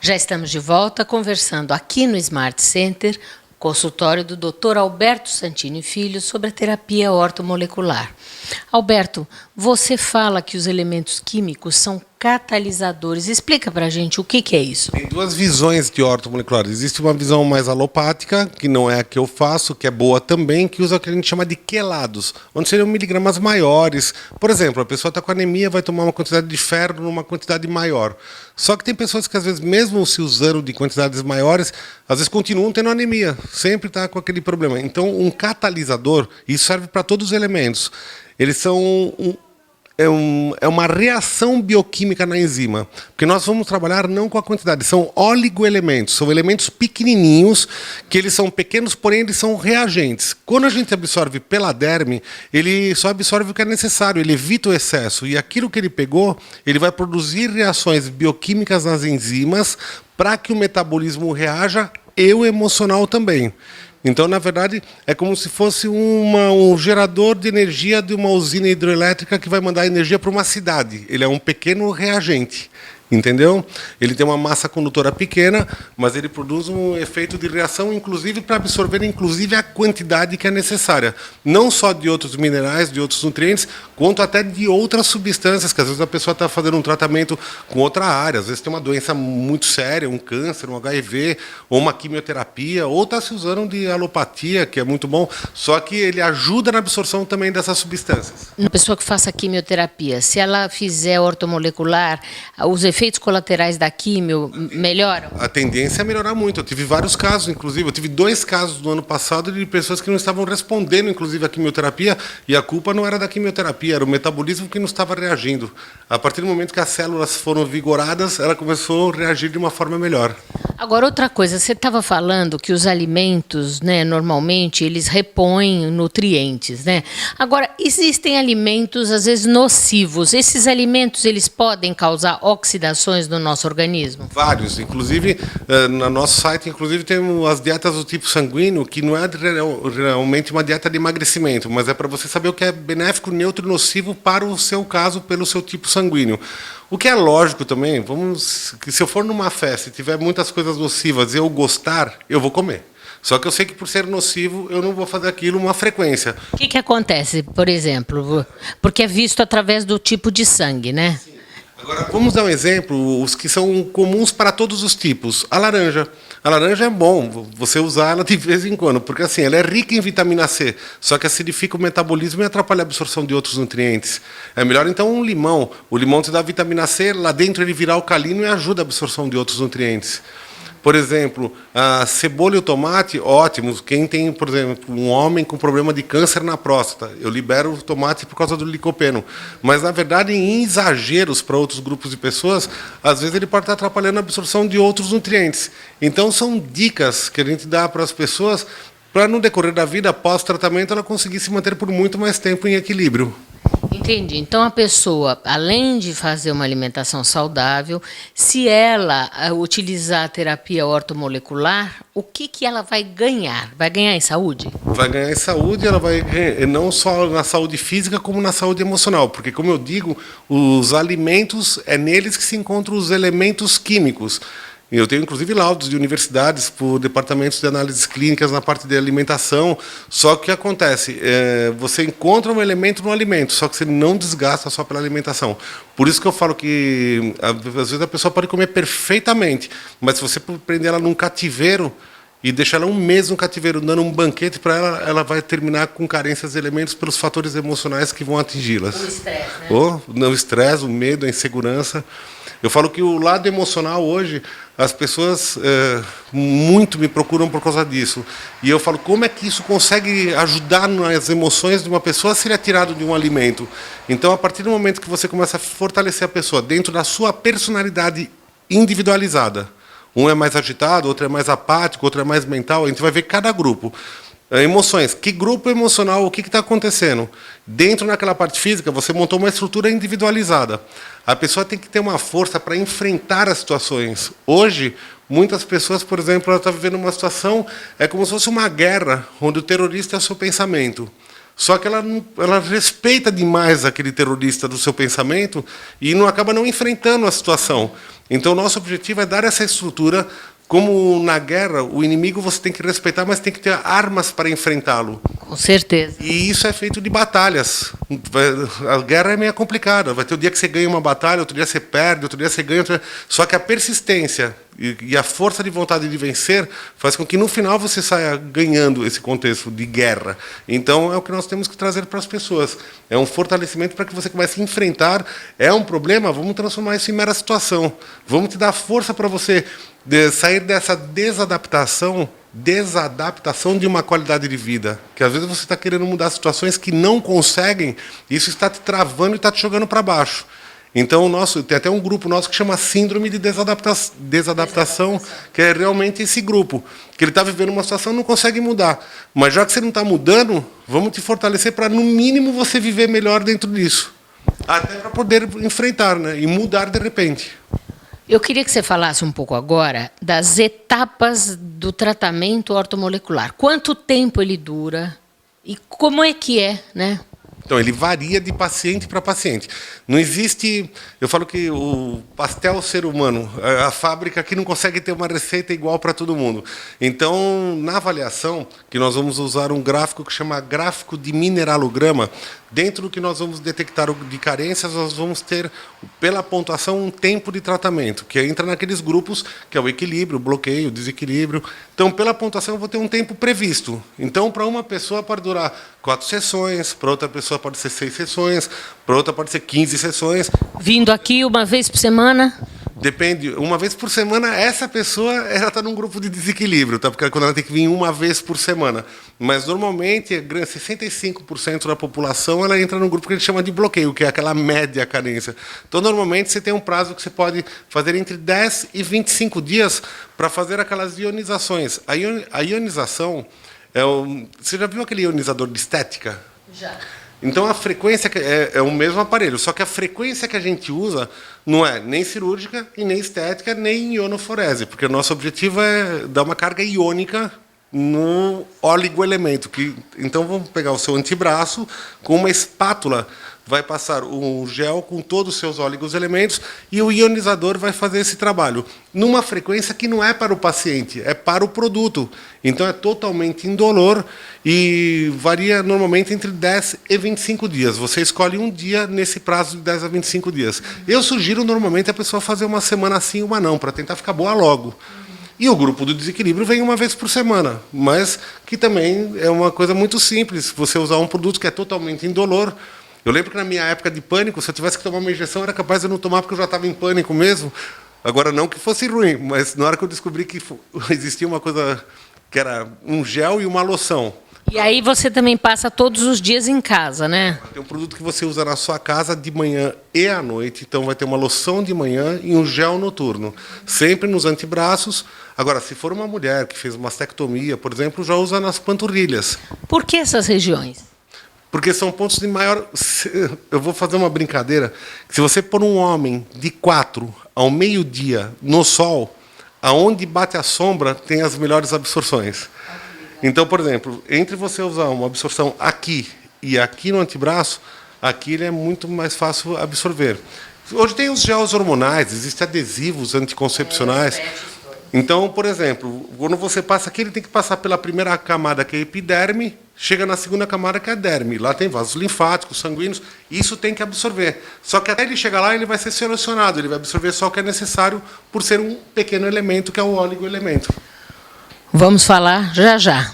Já estamos de volta conversando aqui no Smart Center, consultório do Dr. Alberto Santini Filho, sobre a terapia ortomolecular. Alberto, você fala que os elementos químicos são catalisadores. Explica para a gente o que é isso. Tem duas visões de ortomolecular. Existe uma visão mais alopática, que não é a que eu faço, que é boa também, que usa o que a gente chama de quelados, onde seriam miligramas maiores. Por exemplo, a pessoa está com anemia, vai tomar uma quantidade de ferro numa quantidade maior. Só que tem pessoas que, às vezes, mesmo se usando de quantidades maiores, às vezes continuam tendo anemia, sempre está com aquele problema. Então, um catalisador, isso serve para todos os elementos. Eles são é uma reação bioquímica na enzima, porque nós vamos trabalhar não com a quantidade, são oligoelementos, são elementos pequenininhos, que eles são pequenos, porém eles são reagentes. Quando a gente absorve pela derme, ele só absorve o que é necessário, ele evita o excesso, e aquilo que ele pegou, ele vai produzir reações bioquímicas nas enzimas para que o metabolismo reaja e o emocional também. Então, na verdade, é como se fosse um gerador de energia de uma usina hidrelétrica que vai mandar energia para uma cidade. Ele é um pequeno reagente, entendeu? Ele tem uma massa condutora pequena, mas ele produz um efeito de reação, inclusive para absorver inclusive a quantidade que é necessária. Não só de outros minerais, de outros nutrientes, quanto até de outras substâncias, que às vezes a pessoa está fazendo um tratamento com outra área, às vezes tem uma doença muito séria, um câncer, um HIV, ou uma quimioterapia, ou está se usando de alopatia, que é muito bom, só que ele ajuda na absorção também dessas substâncias. Uma pessoa que faça quimioterapia, se ela fizer ortomolecular, os efeitos colaterais da quimio melhoram? A tendência é melhorar muito. Eu tive vários casos, inclusive, eu tive 2 casos no ano passado de pessoas que não estavam respondendo, inclusive, à quimioterapia, e a culpa não era da quimioterapia, era o metabolismo que não estava reagindo. A partir do momento que as células foram vigoradas, ela começou a reagir de uma forma melhor. Agora, outra coisa, você estava falando que os alimentos, né, normalmente, eles repõem nutrientes, né? Agora, existem alimentos, às vezes, nocivos. Esses alimentos, eles podem causar oxidações no nosso organismo? Vários. Inclusive, no nosso site, inclusive, tem as dietas do tipo sanguíneo, que não é realmente uma dieta de emagrecimento, mas é para você saber o que é benéfico, neutro e nocivo para o seu caso, pelo seu tipo sanguíneo. O que é lógico também, que se eu for numa festa e tiver muitas coisas nocivas e eu gostar, eu vou comer. Só que eu sei que, por ser nocivo, eu não vou fazer aquilo uma frequência. O que acontece, por exemplo? Porque é visto através do tipo de sangue, né? Sim. Agora, vamos dar um exemplo, os que são comuns para todos os tipos. A laranja. A laranja é bom você usar ela de vez em quando, porque assim, ela é rica em vitamina C, só que acidifica o metabolismo e atrapalha a absorção de outros nutrientes. É melhor, então, um limão. O limão te dá vitamina C, lá dentro ele vira alcalino e ajuda a absorção de outros nutrientes. Por exemplo, a cebola e o tomate, ótimos. Quem tem, por exemplo, um homem com problema de câncer na próstata, eu libero o tomate por causa do licopeno. Mas, na verdade, em exageros para outros grupos de pessoas, às vezes ele pode estar atrapalhando a absorção de outros nutrientes. Então, são dicas que a gente dá para as pessoas para, no decorrer da vida, após tratamento, ela conseguir se manter por muito mais tempo em equilíbrio. Entendi. Então, a pessoa, além de fazer uma alimentação saudável, se ela utilizar a terapia ortomolecular, o que ela vai ganhar? Vai ganhar em saúde? Vai ganhar em saúde, ela vai ganhar não só na saúde física, como na saúde emocional. Porque, como eu digo, os alimentos, é neles que se encontram os elementos químicos. Eu tenho, inclusive, laudos de universidades por departamentos de análises clínicas na parte de alimentação. Só que o que acontece? Você encontra um elemento no alimento, só que você não desgasta só pela alimentação. Por isso que eu falo que, às vezes, a pessoa pode comer perfeitamente, mas se você prender ela num cativeiro e deixar ela um mês no cativeiro, dando um banquete para ela, ela vai terminar com carências de elementos pelos fatores emocionais que vão atingi-las. O estresse, né? O estresse, o medo, a insegurança. Eu falo que o lado emocional hoje, as pessoas muito me procuram por causa disso. E eu falo, como é que isso consegue ajudar nas emoções de uma pessoa se ele é tirado de um alimento? Então, a partir do momento que você começa a fortalecer a pessoa dentro da sua personalidade individualizada, um é mais agitado, outro é mais apático, outro é mais mental, a gente vai ver cada grupo. Emoções. Que grupo emocional, o que está acontecendo? Dentro daquela parte física, você montou uma estrutura individualizada. A pessoa tem que ter uma força para enfrentar as situações. Hoje, muitas pessoas, por exemplo, ela está vivendo uma situação, é como se fosse uma guerra, onde o terrorista é o seu pensamento. Só que ela respeita demais aquele terrorista do seu pensamento e não acaba não enfrentando a situação. Então, nosso objetivo é dar essa estrutura. Como na guerra, o inimigo você tem que respeitar, mas tem que ter armas para enfrentá-lo. Com certeza. E isso é feito de batalhas. A guerra é meio complicada. Vai ter o dia que você ganha uma batalha, outro dia você perde, outro dia você ganha. Só que a persistência e a força de vontade de vencer faz com que no final você saia ganhando esse contexto de guerra. Então é o que nós temos que trazer para as pessoas. É um fortalecimento para que você comece a enfrentar. É um problema, vamos transformar isso em mera situação. Vamos te dar força para você sair dessa desadaptação de uma qualidade de vida. Que às vezes você está querendo mudar situações que não conseguem, e isso está te travando e está te jogando para baixo. Então, tem até um grupo nosso que chama Síndrome de Desadaptação, que é realmente esse grupo, que ele está vivendo uma situação e não consegue mudar. Mas já que você não está mudando, vamos te fortalecer para, no mínimo, você viver melhor dentro disso. Até para poder enfrentar, né, e mudar de repente. Eu queria que você falasse um pouco agora das etapas do tratamento ortomolecular. Quanto tempo ele dura e como é que é, né? Então, ele varia de paciente para paciente. Não existe... Eu falo que o pastel ser humano, a fábrica que não consegue ter uma receita igual para todo mundo. Então, na avaliação, que nós vamos usar um gráfico que chama gráfico de mineralograma. Dentro do que nós vamos detectar de carências, nós vamos ter, pela pontuação, um tempo de tratamento, que entra naqueles grupos, que é o equilíbrio, o bloqueio, o desequilíbrio. Então, pela pontuação, eu vou ter um tempo previsto. Então, para uma pessoa pode durar 4 sessões, para outra pessoa pode ser 6 sessões, para outra pode ser 15 sessões. Vindo aqui uma vez por semana? Depende, uma vez por semana, essa pessoa está num grupo de desequilíbrio, tá? Porque quando ela tem que vir uma vez por semana. Mas, normalmente, 65% da população ela entra num grupo que a gente chama de bloqueio, que é aquela média carência. Então, normalmente, você tem um prazo que você pode fazer entre 10 e 25 dias para fazer aquelas ionizações. A ionização, você já viu aquele ionizador de estética? Já. Então, a frequência é o mesmo aparelho, só que a frequência que a gente usa não é nem cirúrgica, e nem estética, nem ionoforese, porque o nosso objetivo é dar uma carga iônica no oligoelemento. Então, vamos pegar o seu antebraço com uma espátula, vai passar um gel com todos os seus oligoelementos e o ionizador vai fazer esse trabalho numa frequência que não é para o paciente, é para o produto. Então, é totalmente indolor e varia normalmente entre 10 e 25 dias. Você escolhe um dia nesse prazo de 10 a 25 dias. Eu sugiro normalmente a pessoa fazer uma semana sim e uma não, para tentar ficar boa logo. E o grupo do desequilíbrio vem uma vez por semana, mas que também é uma coisa muito simples. Você usar um produto que é totalmente indolor. Eu lembro que na minha época de pânico, se eu tivesse que tomar uma injeção, era capaz de eu não tomar porque eu já estava em pânico mesmo. Agora, não que fosse ruim, mas na hora que eu descobri que existia uma coisa que era um gel e uma loção. E aí você também passa todos os dias em casa, né? Tem um produto que você usa na sua casa de manhã e à noite. Então, vai ter uma loção de manhã e um gel noturno. Sempre nos antebraços. Agora, se for uma mulher que fez mastectomia, por exemplo, já usa nas panturrilhas. Por que essas regiões? Porque são pontos de maior... Eu vou fazer uma brincadeira. Se você pôr um homem de 4 ao meio-dia no sol, aonde bate a sombra, tem as melhores absorções. Então, por exemplo, entre você usar uma absorção aqui e aqui no antebraço, aqui ele é muito mais fácil absorver. Hoje tem os gels hormonais, existem adesivos anticoncepcionais. Então, por exemplo, quando você passa aqui, ele tem que passar pela primeira camada, que é a epiderme, chega na segunda camada, que é a derme. Lá tem vasos linfáticos, sanguíneos, isso tem que absorver. Só que até ele chegar lá, ele vai ser selecionado, ele vai absorver só o que é necessário por ser um pequeno elemento, que é o oligoelemento. Vamos falar já já.